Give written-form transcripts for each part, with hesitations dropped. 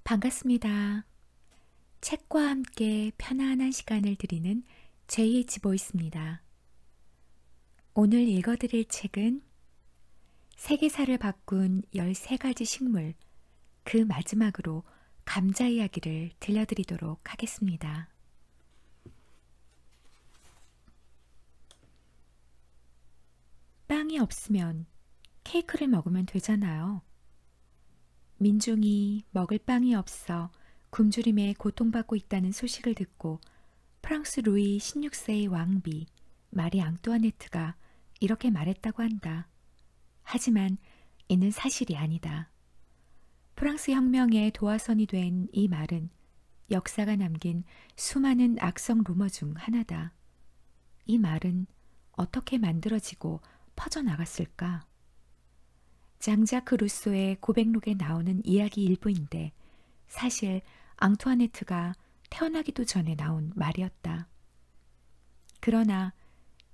반갑습니다. 책과 함께 편안한 시간을 드리는 JH 보이스입니다. 오늘 읽어드릴 책은 세계사를 바꾼 13가지 식물, 그 마지막으로 감자 이야기를 들려드리도록 하겠습니다. 빵이 없으면 케이크를 먹으면 되잖아요. 민중이 먹을 빵이 없어 굶주림에 고통받고 있다는 소식을 듣고 프랑스 루이 16세의 왕비 마리 앙뚜아네트가 이렇게 말했다고 한다. 하지만 이는 사실이 아니다. 프랑스 혁명의 도화선이 된 이 말은 역사가 남긴 수많은 악성 루머 중 하나다. 이 말은 어떻게 만들어지고 퍼져나갔을까? 장자크 루소의 고백록에 나오는 이야기 일부인데 사실 앙투아네트가 태어나기도 전에 나온 말이었다. 그러나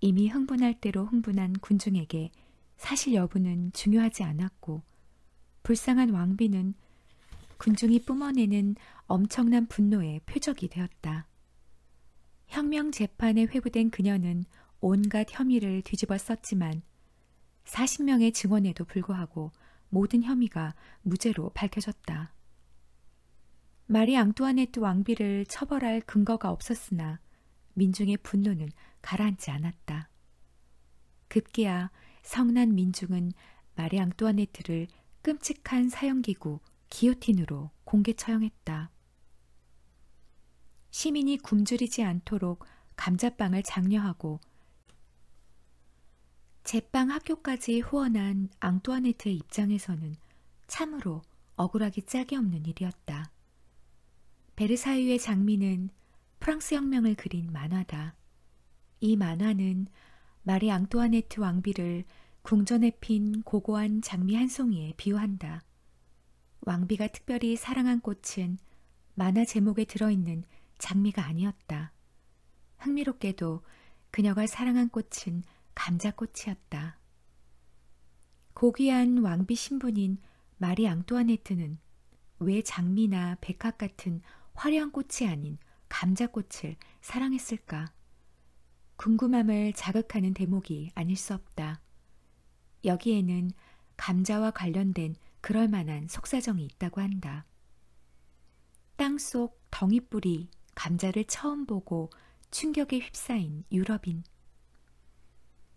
이미 흥분할 대로 흥분한 군중에게 사실 여부는 중요하지 않았고 불쌍한 왕비는 군중이 뿜어내는 엄청난 분노의 표적이 되었다. 혁명 재판에 회부된 그녀는 온갖 혐의를 뒤집어 썼지만 40명의 증언에도 불구하고 모든 혐의가 무죄로 밝혀졌다. 마리 앙뚜아네트 왕비를 처벌할 근거가 없었으나 민중의 분노는 가라앉지 않았다. 급기야 성난 민중은 마리 앙뚜아네트를 끔찍한 사형기구 기요틴으로 공개 처형했다. 시민이 굶주리지 않도록 감자빵을 장려하고 제빵 학교까지 후원한 앙뚜아네트의 입장에서는 참으로 억울하기 짝이 없는 일이었다. 베르사유의 장미는 프랑스 혁명을 그린 만화다. 이 만화는 마리 앙뚜아네트 왕비를 궁전에 핀 고고한 장미 한 송이에 비유한다. 왕비가 특별히 사랑한 꽃은 만화 제목에 들어있는 장미가 아니었다. 흥미롭게도 그녀가 사랑한 꽃은 감자꽃이었다. 고귀한 왕비 신분인 마리 앙뚜아네트는 왜 장미나 백합 같은 화려한 꽃이 아닌 감자꽃을 사랑했을까? 궁금함을 자극하는 대목이 아닐 수 없다. 여기에는 감자와 관련된 그럴 만한 속사정이 있다고 한다. 땅속 덩이뿌리 감자를 처음 보고 충격에 휩싸인 유럽인.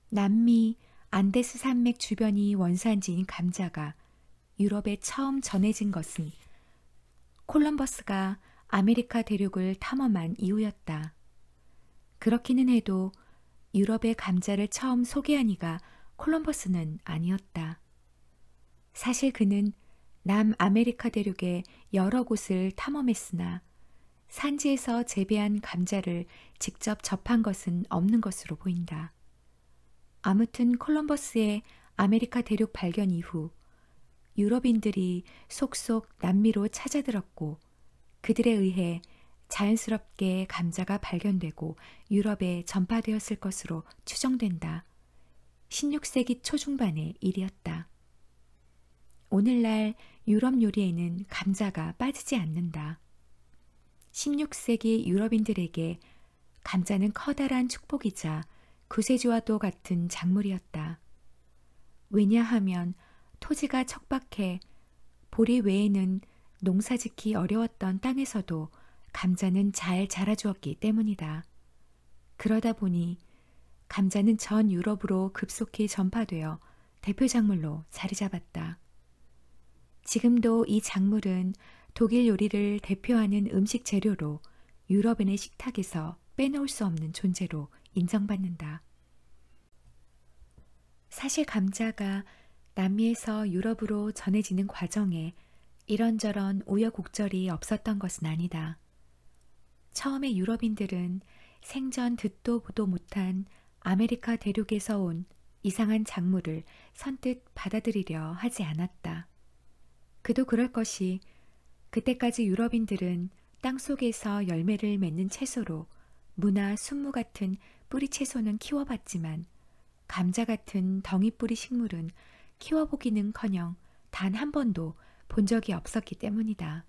남미 안데스 산맥 주변이 원산지인 감자가 유럽에 처음 전해진 것은 콜럼버스가 아메리카 대륙을 탐험한 이후였다. 그렇기는 해도 유럽의 감자를 처음 소개한 이가 콜럼버스는 아니었다. 사실 그는 남아메리카 대륙의 여러 곳을 탐험했으나 산지에서 재배한 감자를 직접 접한 것은 없는 것으로 보인다. 아무튼 콜럼버스의 아메리카 대륙 발견 이후 유럽인들이 속속 남미로 찾아들었고 그들에 의해 자연스럽게 감자가 발견되고 유럽에 전파되었을 것으로 추정된다. 16세기 초중반의 일이었다. 오늘날 유럽 요리에는 감자가 빠지지 않는다. 16세기 유럽인들에게 감자는 커다란 축복이자 구세주와도 같은 작물이었다. 왜냐하면 토지가 척박해 보리 외에는 농사짓기 어려웠던 땅에서도 감자는 잘 자라주었기 때문이다. 그러다 보니 감자는 전 유럽으로 급속히 전파되어 대표 작물로 자리 잡았다. 지금도 이 작물은 독일 요리를 대표하는 음식 재료로 유럽인의 식탁에서 빼놓을 수 없는 존재로 인정받는다. 사실 감자가 남미에서 유럽으로 전해지는 과정에 이런저런 우여곡절이 없었던 것은 아니다. 처음에 유럽인들은 생전 듣도 보도 못한 아메리카 대륙에서 온 이상한 작물을 선뜻 받아들이려 하지 않았다. 그도 그럴 것이 그때까지 유럽인들은 땅속에서 열매를 맺는 채소로 무나 순무 같은 뿌리 채소는 키워봤지만 감자 같은 덩이뿌리 식물은 키워보기는커녕 단 한 번도 본 적이 없었기 때문이다.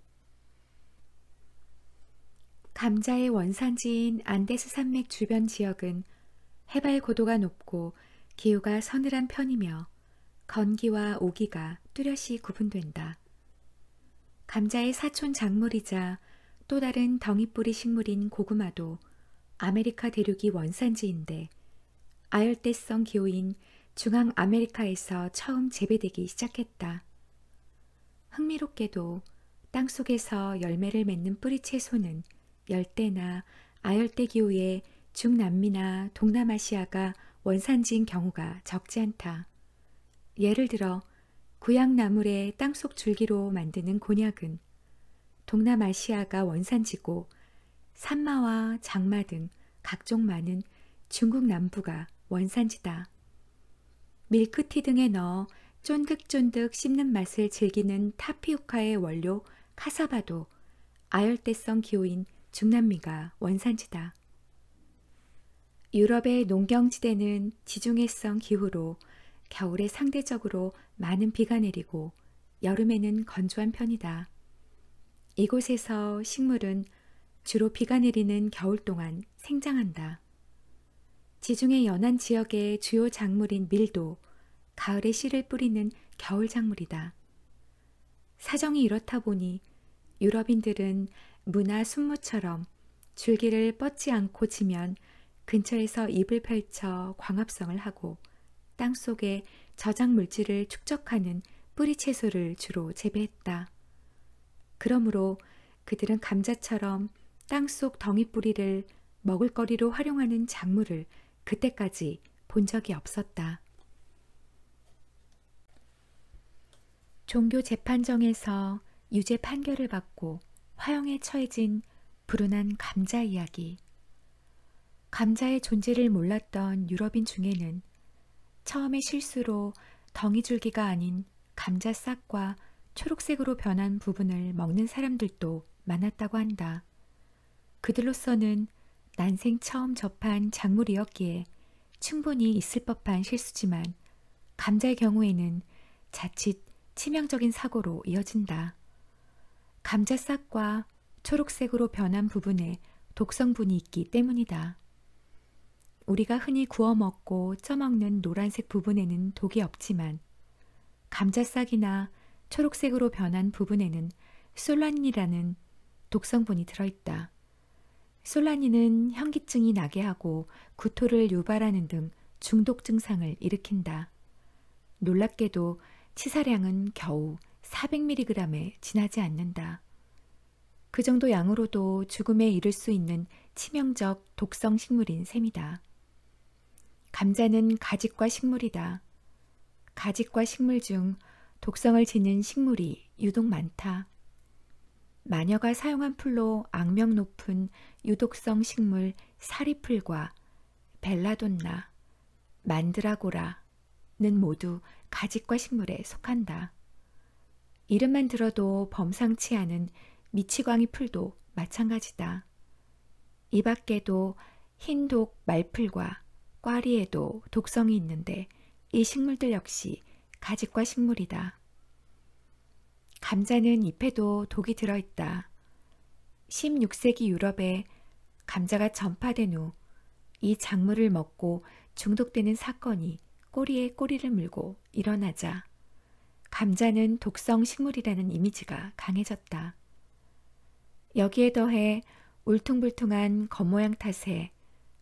감자의 원산지인 안데스 산맥 주변 지역은 해발 고도가 높고 기후가 서늘한 편이며 건기와 오기가 뚜렷이 구분된다. 감자의 사촌 작물이자 또 다른 덩이뿌리 식물인 고구마도 아메리카 대륙이 원산지인데 아열대성 기후인 중앙아메리카에서 처음 재배되기 시작했다. 흥미롭게도 땅속에서 열매를 맺는 뿌리 채소는 열대나 아열대 기후의 중남미나 동남아시아가 원산지인 경우가 적지 않다. 예를 들어 구약나물의 땅속 줄기로 만드는 곤약은 동남아시아가 원산지고 산마와 장마 등 각종 마는 중국 남부가 원산지다. 밀크티 등에 넣어 쫀득쫀득 씹는 맛을 즐기는 타피오카의 원료 카사바도 아열대성 기후인 중남미가 원산지다. 유럽의 농경지대는 지중해성 기후로 겨울에 상대적으로 많은 비가 내리고 여름에는 건조한 편이다. 이곳에서 식물은 주로 비가 내리는 겨울 동안 생장한다. 지중해 연안 지역의 주요 작물인 밀도 가을에 씨를 뿌리는 겨울 작물이다. 사정이 이렇다 보니 유럽인들은 무나 순무처럼 줄기를 뻗지 않고 지면 근처에서 잎을 펼쳐 광합성을 하고 땅속에 저장 물질을 축적하는 뿌리 채소를 주로 재배했다. 그러므로 그들은 감자처럼 땅속 덩이뿌리를 먹을거리로 활용하는 작물을 그때까지 본 적이 없었다. 종교 재판정에서 유죄 판결을 받고 화형에 처해진 불운한 감자 이야기. 감자의 존재를 몰랐던 유럽인 중에는 처음에 실수로 덩이줄기가 아닌 감자 싹과 초록색으로 변한 부분을 먹는 사람들도 많았다고 한다. 그들로서는 난생 처음 접한 작물이었기에 충분히 있을 법한 실수지만 감자의 경우에는 자칫 치명적인 사고로 이어진다. 감자 싹과 초록색으로 변한 부분에 독성분이 있기 때문이다. 우리가 흔히 구워 먹고 쪄먹는 노란색 부분에는 독이 없지만 감자 싹이나 초록색으로 변한 부분에는 솔라닌이라는 독성분이 들어있다. 솔라닌은 현기증이 나게 하고 구토를 유발하는 등 중독 증상을 일으킨다. 놀랍게도 치사량은 겨우 400mg에 지나지 않는다. 그 정도 양으로도 죽음에 이를 수 있는 치명적 독성 식물인 셈이다. 감자는 가직과 식물이다. 가직과 식물 중 독성을 지닌 식물이 유독 많다. 마녀가 사용한 풀로 악명 높은 유독성 식물 사리풀과 벨라돈나, 만드라고라는 모두 가직과 식물에 속한다. 이름만 들어도 범상치 않은 미치광이 풀도 마찬가지다. 이 밖에도 흰독 말풀과 꽈리에도 독성이 있는데 이 식물들 역시 가직과 식물이다. 감자는 잎에도 독이 들어있다. 16세기 유럽에 감자가 전파된 후 이 작물을 먹고 중독되는 사건이 꼬리에 꼬리를 물고 일어나자 감자는 독성 식물이라는 이미지가 강해졌다. 여기에 더해 울퉁불퉁한 겉모양 탓에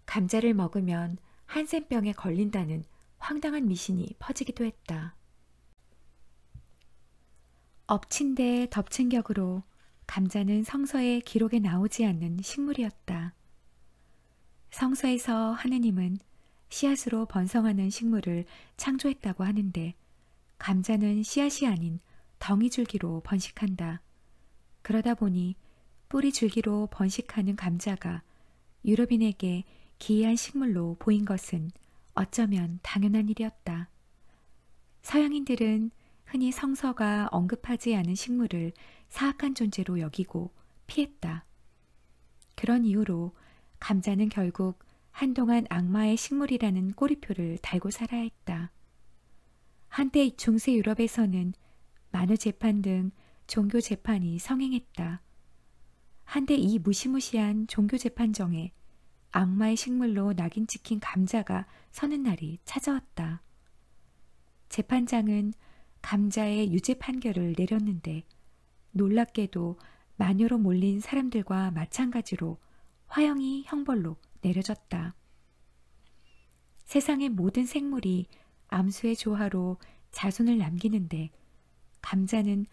감자를 먹으면 한센병에 걸린다는 황당한 미신이 퍼지기도 했다. 엎친 데 덮친 격으로 감자는 성서의 기록에 나오지 않는 식물이었다. 성서에서 하느님은 씨앗으로 번성하는 식물을 창조했다고 하는데 감자는 씨앗이 아닌 덩이줄기로 번식한다. 그러다 보니 뿌리 줄기로 번식하는 감자가 유럽인에게 기이한 식물로 보인 것은 어쩌면 당연한 일이었다. 서양인들은 흔히 성서가 언급하지 않은 식물을 사악한 존재로 여기고 피했다. 그런 이유로 감자는 결국 한동안 악마의 식물이라는 꼬리표를 달고 살아야 했다. 한때 중세 유럽에서는 만우 재판 등 종교 재판이 성행했다. 한데 이 무시무시한 종교재판정에 악마의 식물로 낙인 찍힌 감자가 서는 날이 찾아왔다. 재판장은 감자의 유죄 판결을 내렸는데 놀랍게도 마녀로 몰린 사람들과 마찬가지로 화형이 형벌로 내려졌다. 세상의 모든 생물이 암수의 조화로 자손을 남기는데 감자는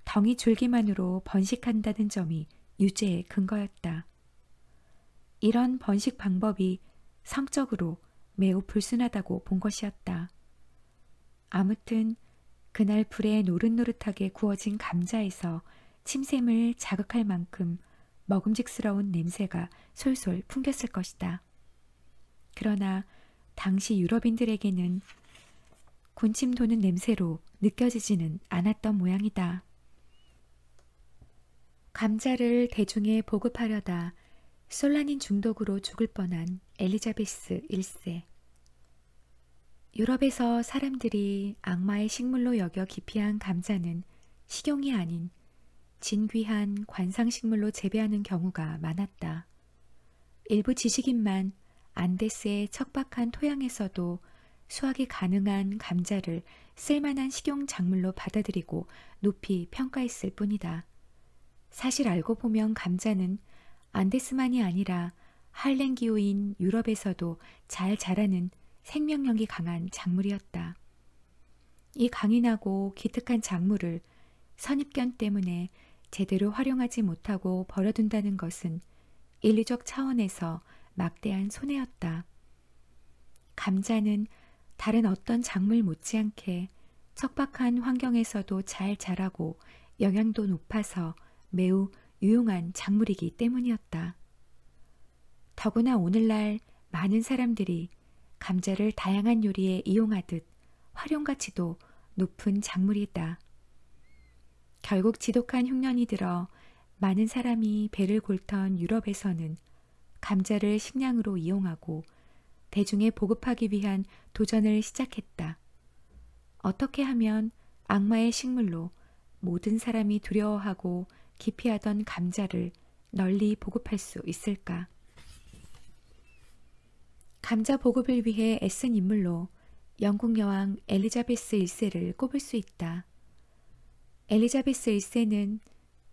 덩이 줄기만으로 번식한다는 점이 유죄의 근거였다. 이런 번식 방법이 성적으로 매우 불순하다고 본 것이었다. 아무튼 그날 불에 노릇노릇하게 구워진 감자에서 침샘을 자극할 만큼 먹음직스러운 냄새가 솔솔 풍겼을 것이다. 그러나 당시 유럽인들에게는 군침 도는 냄새로 느껴지지는 않았던 모양이다. 감자를 대중에 보급하려다 솔라닌 중독으로 죽을 뻔한 엘리자베스 1세. 유럽에서 사람들이 악마의 식물로 여겨 기피한 감자는 식용이 아닌 진귀한 관상식물로 재배하는 경우가 많았다. 일부 지식인만 안데스의 척박한 토양에서도 수확이 가능한 감자를 쓸만한 식용 작물로 받아들이고 높이 평가했을 뿐이다. 사실 알고 보면 감자는 안데스만이 아니라 한랭기후인 유럽에서도 잘 자라는 생명력이 강한 작물이었다. 이 강인하고 기특한 작물을 선입견 때문에 제대로 활용하지 못하고 버려둔다는 것은 인류적 차원에서 막대한 손해였다. 감자는 다른 어떤 작물 못지않게 척박한 환경에서도 잘 자라고 영양도 높아서 매우 유용한 작물이기 때문이었다. 더구나 오늘날 많은 사람들이 감자를 다양한 요리에 이용하듯 활용가치도 높은 작물이다. 결국 지독한 흉년이 들어 많은 사람이 배를 골턴 유럽에서는 감자를 식량으로 이용하고 대중에 보급하기 위한 도전을 시작했다. 어떻게 하면 악마의 식물로 모든 사람이 두려워하고 기피하던 감자를 널리 보급할 수 있을까? 감자 보급을 위해 애쓴 인물로 영국 여왕 엘리자베스 1세를 꼽을 수 있다. 엘리자베스 1세는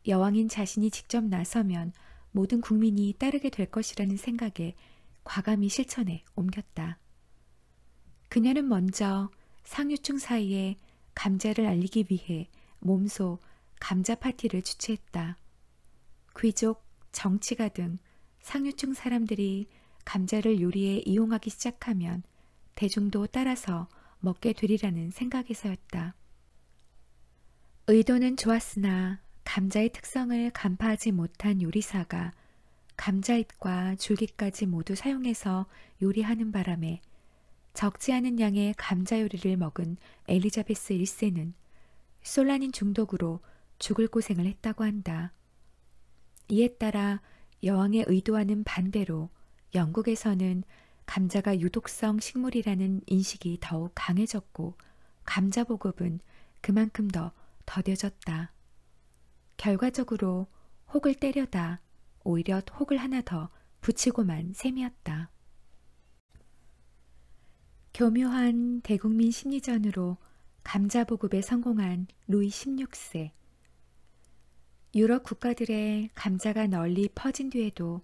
여왕인 자신이 직접 나서면 모든 국민이 따르게 될 것이라는 생각에 과감히 실천에 옮겼다. 그녀는 먼저 상류층 사이에 감자를 알리기 위해 몸소 감자 파티를 주최했다. 귀족, 정치가 등 상류층 사람들이 감자를 요리에 이용하기 시작하면 대중도 따라서 먹게 되리라는 생각에서였다. 의도는 좋았으나 감자의 특성을 간파하지 못한 요리사가 감자잎과 줄기까지 모두 사용해서 요리하는 바람에 적지 않은 양의 감자 요리를 먹은 엘리자베스 1세는 솔라닌 중독으로 죽을 고생을 했다고 한다. 이에 따라 여왕의 의도와는 반대로 영국에서는 감자가 유독성 식물이라는 인식이 더욱 강해졌고 감자 보급은 그만큼 더 더뎌졌다. 결과적으로 혹을 때려다 오히려 혹을 하나 더 붙이고만 셈이었다. 교묘한 대국민 심리전으로 감자 보급에 성공한 루이 16세. 유럽 국가들의 감자가 널리 퍼진 뒤에도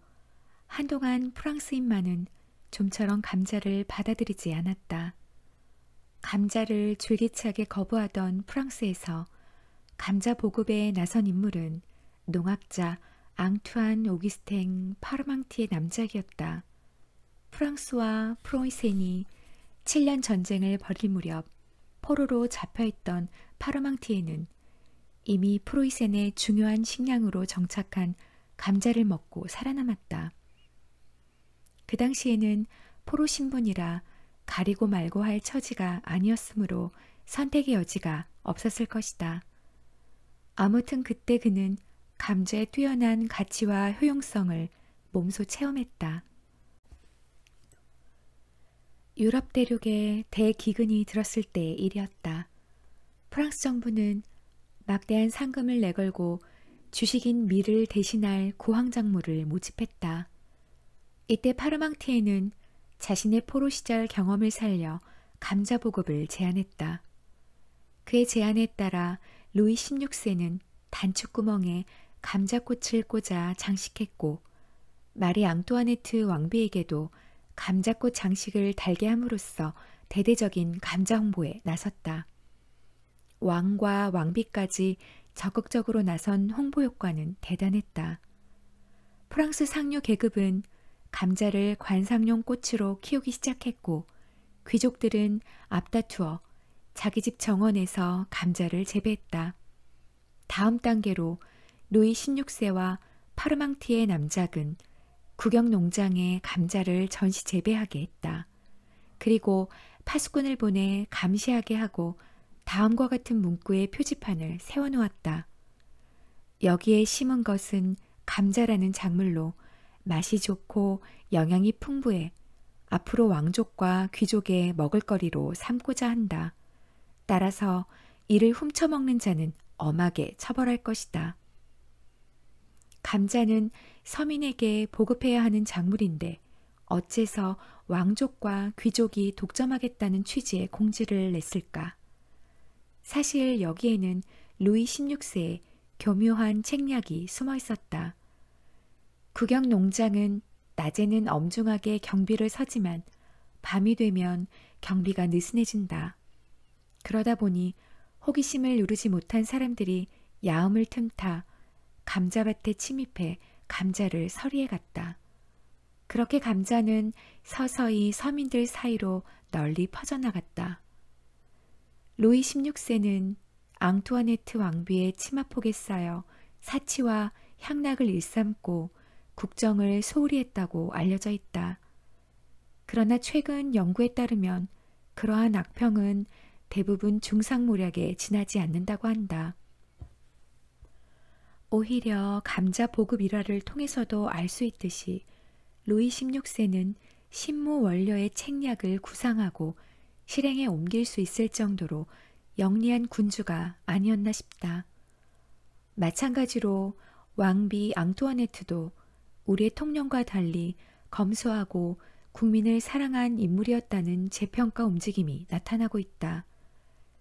한동안 프랑스인만은 좀처럼 감자를 받아들이지 않았다. 감자를 줄기차게 거부하던 프랑스에서 감자 보급에 나선 인물은 농학자 앙투안 오기스탱 파르망티의 남작이었다. 프랑스와 프로이센이 7년 전쟁을 벌일 무렵 포로로 잡혀있던 파르망티에는 이미 프로이센의 중요한 식량으로 정착한 감자를 먹고 살아남았다. 그 당시에는 포로 신분이라 가리고 말고 할 처지가 아니었으므로 선택의 여지가 없었을 것이다. 아무튼 그때 그는 감자의 뛰어난 가치와 효용성을 몸소 체험했다. 유럽 대륙에 대기근이 들었을 때의 일이었다. 프랑스 정부는 막대한 상금을 내걸고 주식인 밀을 대신할 고황작물을 모집했다. 이때 파르망티에는 자신의 포로 시절 경험을 살려 감자 보급을 제안했다. 그의 제안에 따라 루이 16세는 단추구멍에 감자꽃을 꽂아 장식했고 마리 앙뚜아네트 왕비에게도 감자꽃 장식을 달게 함으로써 대대적인 감자 홍보에 나섰다. 왕과 왕비까지 적극적으로 나선 홍보 효과는 대단했다. 프랑스 상류 계급은 감자를 관상용 꽃으로 키우기 시작했고 귀족들은 앞다투어 자기 집 정원에서 감자를 재배했다. 다음 단계로 루이 16세와 파르망티의 남작은 국영 농장에 감자를 전시 재배하게 했다. 그리고 파수꾼을 보내 감시하게 하고 다음과 같은 문구의 표지판을 세워놓았다. 여기에 심은 것은 감자라는 작물로 맛이 좋고 영양이 풍부해 앞으로 왕족과 귀족의 먹을거리로 삼고자 한다. 따라서 이를 훔쳐먹는 자는 엄하게 처벌할 것이다. 감자는 서민에게 보급해야 하는 작물인데 어째서 왕족과 귀족이 독점하겠다는 취지의 공지를 냈을까? 사실 여기에는 루이 16세의 교묘한 책략이 숨어 있었다. 국영 농장은 낮에는 엄중하게 경비를 서지만 밤이 되면 경비가 느슨해진다. 그러다 보니 호기심을 누르지 못한 사람들이 야음을 틈타 감자밭에 침입해 감자를 서리해 갔다. 그렇게 감자는 서서히 서민들 사이로 널리 퍼져나갔다. 루이 16세는 앙투아네트 왕비의 치마폭에 쌓여 사치와 향락을 일삼고 국정을 소홀히 했다고 알려져 있다. 그러나 최근 연구에 따르면 그러한 악평은 대부분 중상모략에 지나지 않는다고 한다. 오히려 감자 보급 일화를 통해서도 알 수 있듯이 루이 16세는 신무 원료의 책략을 구상하고 실행에 옮길 수 있을 정도로 영리한 군주가 아니었나 싶다. 마찬가지로 왕비 앙투아네트도 우리의 통령과 달리 검소하고 국민을 사랑한 인물이었다는 재평가 움직임이 나타나고 있다.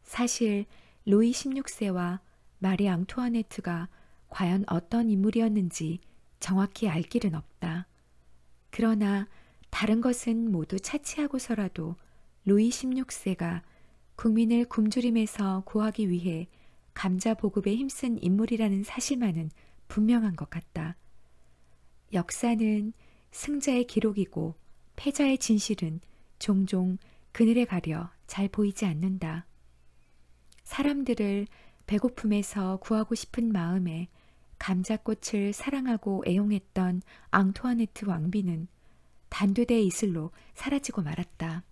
사실 루이 16세와 마리 앙투아네트가 과연 어떤 인물이었는지 정확히 알 길은 없다. 그러나 다른 것은 모두 차치하고서라도 루이 16세가 국민을 굶주림에서 구하기 위해 감자 보급에 힘쓴 인물이라는 사실만은 분명한 것 같다. 역사는 승자의 기록이고 패자의 진실은 종종 그늘에 가려 잘 보이지 않는다. 사람들을 배고픔에서 구하고 싶은 마음에 감자꽃을 사랑하고 애용했던 앙투아네트 왕비는 단두대의 이슬로 사라지고 말았다.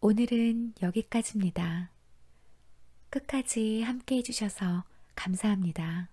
오늘은 여기까지입니다. 끝까지 함께 해주셔서 감사합니다.